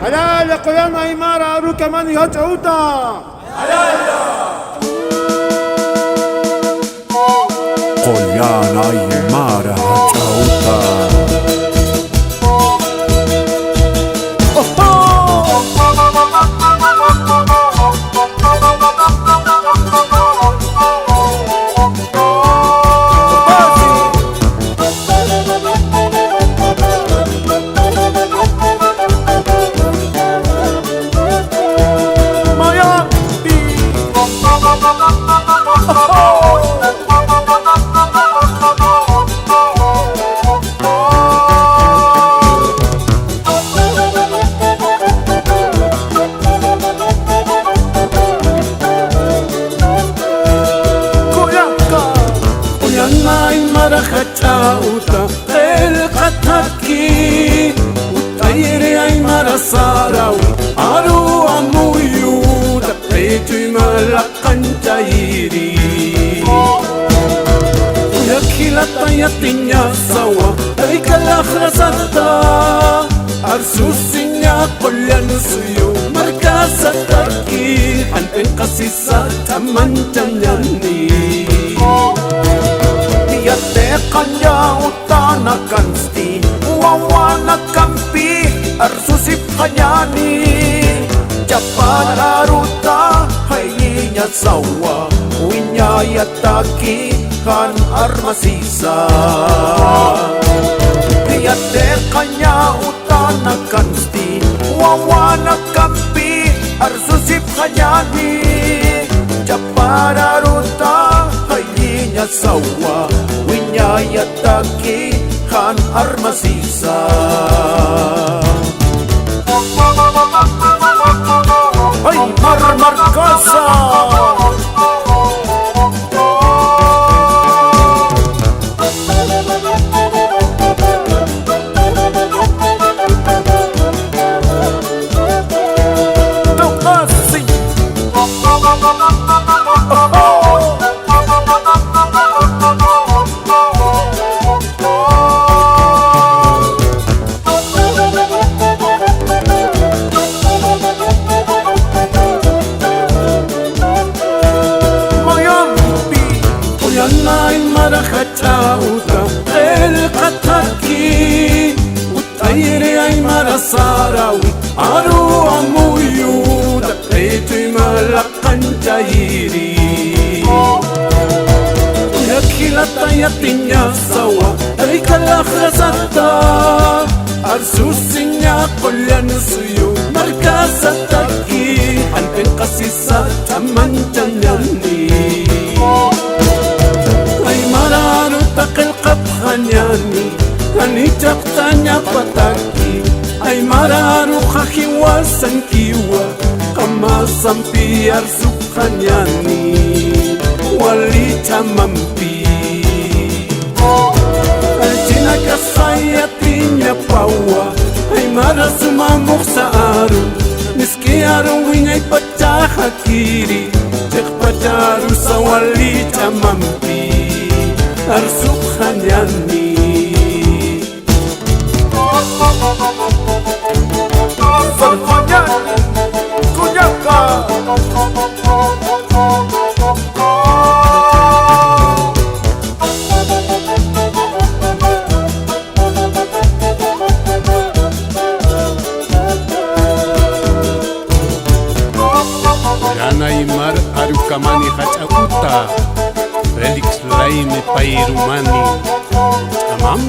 هلا لقيام أيمار أروك من يجعوتا قيان أيمار هجعوتا خجاوتا القتاكي وطيري أي مرة صاراوي عرو عمويو دقيتو ملقن جايري ويكي لطيطين يا سوا هيك الأخرى ستا أرسوسين يا قل ينسيو مركز التركي عن انقصيصة تمن جنياني Kanya utana kansti wawana kampi arsusip kanyani japan aruta hayinya sawa winya yataki kan armasisa yate kanya utana kansti wawana kampi arsusip kanyani japan aruta hayinya sawa yataki kan armasisa ay marmarkasa خجاوتا القتاكي وطيري أي مرة صاراوي عرو عمويو دقيتو ملقن جايري يكي لطيطين يا سوا هيك الأخرى ستا أرسوسين يا قل ينسيو مركز التركي عن انقصيصة تمن جنياني khanyani kani jaktanya pataki ay mararu khakiwasan kiwa kama sampiar sukhanyani wali chamampi alchina kasayatinya pawa ay marasuma mukhsaaru miskiaru wingay pachahakiri jakpacharu sawali chamampi arsuk khanyani Khanyani kunyaka Yana Aymar arukamani hachauta Felix Laime Pairumani Amam